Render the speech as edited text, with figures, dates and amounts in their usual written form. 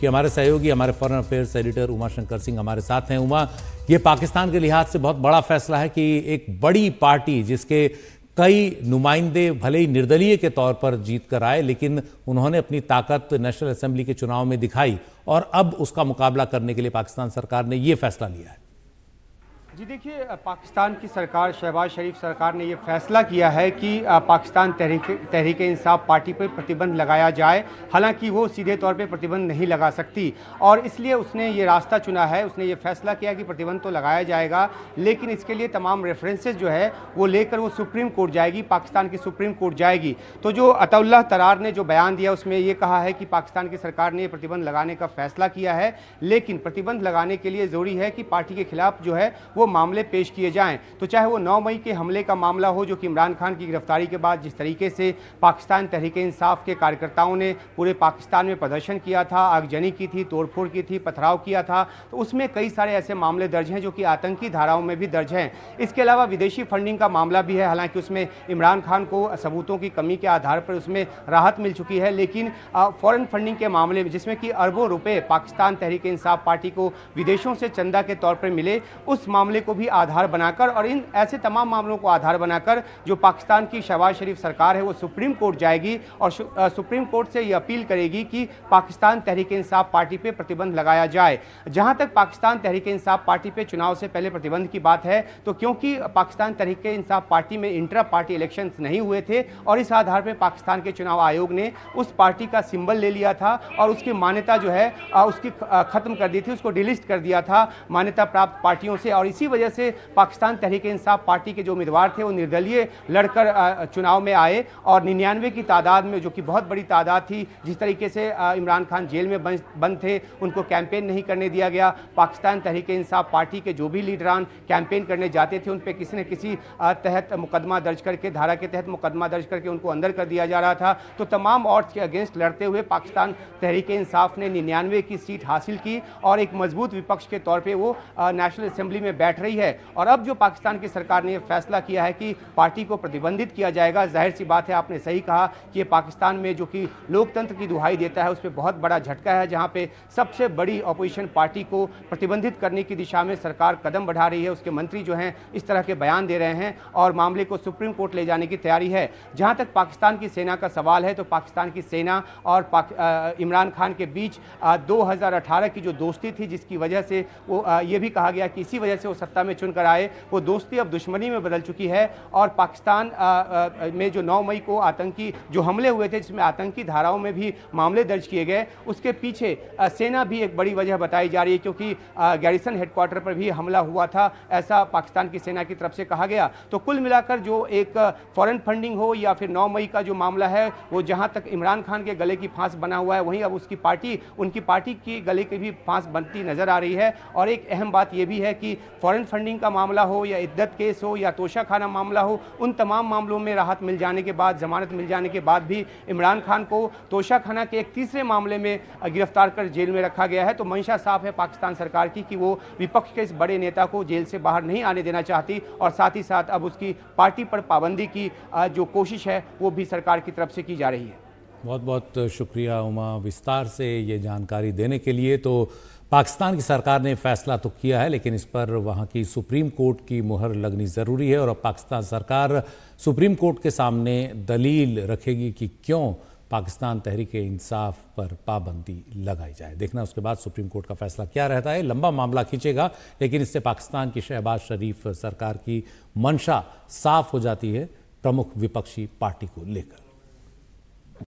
कि हमारे सहयोगी हमारे foreign affairs editor Uma Shankar Singh हमारे साथ हैं। उमा, ये पाकिस्तान के लिहाज से बहुत बड़ा फैसला है कि एक बड़ी पार्टी जिसके कई नुमाइंदे भले ही निर्दलीय के तौर पर जीत कर आए, लेकिन उन्होंने अपनी ताकत नेशनल असेंबली के चुनाव में दिखाई और अब उसका मुकाबला करने के लिए पाकिस्तान सरकार ने यह फैसला लिया है। जी देखिए, पाकिस्तान की सरकार, शहबाज शरीफ सरकार ने ये फैसला किया है कि पाकिस्तान तहरीक इंसाफ पार्टी पर प्रतिबंध लगाया जाए। हालांकि वो सीधे तौर पे प्रतिबंध नहीं लगा सकती और इसलिए उसने ये रास्ता चुना है। उसने ये फैसला किया कि प्रतिबंध तो लगाया जाएगा, लेकिन इसके लिए तमाम रेफरेंसेस जो है वो लेकर वो सुप्रीम कोर्ट जाएगी, पाकिस्तान की सुप्रीम कोर्ट जाएगी। तो जो अताउल्लाह तरार ने जो बयान दिया उसमें ये कहा है कि पाकिस्तान की सरकार ने प्रतिबंध लगाने का फैसला किया है, लेकिन प्रतिबंध लगाने के लिए ज़रूरी है कि पार्टी के खिलाफ जो है वो मामले पेश किए जाएं। तो चाहे वो 9 मई के हमले का मामला हो, जो कि इमरान खान की गिरफ्तारी के बाद जिस तरीके से पाकिस्तान तहरीक इंसाफ के कार्यकर्ताओं ने पूरे पाकिस्तान में प्रदर्शन किया था, आगजनी की थी, तोड़फोड़ की थी, पथराव किया था, तो उसमें कई सारे ऐसे मामले दर्ज हैं जो कि आतंकी धाराओं में भी दर्ज हैं। इसके अलावा विदेशी फंडिंग का मामला भी है। हालांकि उसमें इमरान खान को सबूतों की कमी के आधार पर उसमें राहत मिल चुकी है, लेकिन फॉरेन फंडिंग के मामले में, जिसमें कि अरबों रुपए पाकिस्तान तहरीक इंसाफ पार्टी को विदेशों से चंदा के तौर पर मिले, उस मामले को भी आधार बनाकर और इन ऐसे तमाम मामलों को आधार बनाकर जो पाकिस्तान की शहबाज शरीफ सरकार है वो सुप्रीम कोर्ट जाएगी और सुप्रीम कोर्ट से ये अपील करेगी कि पाकिस्तान तहरीक इंसाफ पार्टी पे प्रतिबंध लगाया जाए। जहां तक पाकिस्तान तहरीक इंसाफ पार्टी पे चुनाव से पहले प्रतिबंध की बात है, तो क्योंकि पाकिस्तान तहरीक इंसाफ पार्टी में इंट्रा पार्टी इलेक्शंस नहीं हुए थे और इस आधार पर पाकिस्तान के चुनाव आयोग ने उस पार्टी का सिंबल ले लिया था और उसकी मान्यता जो है उसकी खत्म कर दी थी, उसको डिलिस्ट कर दिया था मान्यता प्राप्त पार्टियों से। और इसी वजह से पाकिस्तान तहरीक इंसाफ पार्टी के जो उम्मीदवार थे वो निर्दलीय लड़कर चुनाव में आए और 99 की तादाद में, जो कि बहुत बड़ी तादाद थी, जिस तरीके से इमरान खान जेल में बंद थे, उनको कैंपेन नहीं करने दिया गया। पाकिस्तान तहरीक इंसाफ पार्टी के जो भी लीडरान कैंपेन करने जाते थे उन पर किसी न किसी तहत मुकदमा दर्ज करके, धारा के तहत मुकदमा दर्ज करके उनको अंदर कर दिया जा रहा था। तो तमाम ऑड्स के अगेंस्ट लड़ते हुए पाकिस्तान तहरीक इंसाफ ने 99 की सीट हासिल की और एक मजबूत विपक्ष के तौर पर वो नेशनल असेंबली में बैठ रही है। और अब जो पाकिस्तान की सरकार ने यह फैसला किया है कि पार्टी को प्रतिबंधित किया जाएगा, जाहिर सी बात है, आपने सही कहा कि ये पाकिस्तान में जो कि लोकतंत्र की दुहाई देता है उस पर बहुत बड़ा झटका है, जहां पे सबसे बड़ी अपोजिशन पार्टी को प्रतिबंधित करने की दिशा में सरकार कदम बढ़ा रही है। उसके मंत्री जो हैं इस तरह के बयान दे रहे हैं और मामले को सुप्रीम कोर्ट ले जाने की तैयारी है। जहां तक पाकिस्तान की सेना का सवाल है, तो पाकिस्तान की सेना और इमरान खान के बीच 2018 की जो दोस्ती थी, जिसकी वजह से वो ये भी कहा गया कि इसी वजह से वो सत्ता में चुनकर आए, वो दोस्ती अब दुश्मनी में बदल चुकी है। और पाकिस्तान में जो 9 मई को आतंकी जो हमले हुए थे, जिसमें आतंकी धाराओं में भी मामले दर्ज किए गए, उसके पीछे सेना भी एक बड़ी वजह बताई जा रही है, क्योंकि गैरिसन हेडक्वार्टर पर भी हमला हुआ था, ऐसा पाकिस्तान की सेना की तरफ से कहा गया। तो कुल मिलाकर जो एक फॉरेन फंडिंग हो या फिर 9 मई का जो मामला है, वो जहां तक इमरान खान के गले की फांस बना हुआ है, वहीं अब उनकी पार्टी की गले की भी फांस बनती नजर आ रही है। और एक अहम बात यह भी है कि फॉरेन फंडिंग का मामला हो या इद्दत केस हो या तोशा खाना मामला हो, उन तमाम मामलों में राहत मिल जाने के बाद, जमानत मिल जाने के बाद भी इमरान खान को तोशा खाना के एक तीसरे मामले में गिरफ्तार कर जेल में रखा गया है। तो मंशा साफ है पाकिस्तान सरकार की कि वो विपक्ष के इस बड़े नेता को जेल से बाहर नहीं आने देना चाहती और साथ ही साथ अब उसकी पार्टी पर पाबंदी की जो कोशिश है वो भी सरकार की तरफ से की जा रही है। बहुत बहुत शुक्रिया उमा, विस्तार से ये जानकारी देने के लिए। तो पाकिस्तान की सरकार ने फैसला तो किया है, लेकिन इस पर वहाँ की सुप्रीम कोर्ट की मुहर लगनी ज़रूरी है और अब पाकिस्तान सरकार सुप्रीम कोर्ट के सामने दलील रखेगी कि क्यों पाकिस्तान तहरीक इंसाफ पर पाबंदी लगाई जाए। देखना उसके बाद सुप्रीम कोर्ट का फैसला क्या रहता है। लंबा मामला खींचेगा, लेकिन इससे पाकिस्तान की शहबाज शरीफ सरकार की मंशा साफ हो जाती है प्रमुख विपक्षी पार्टी को लेकर।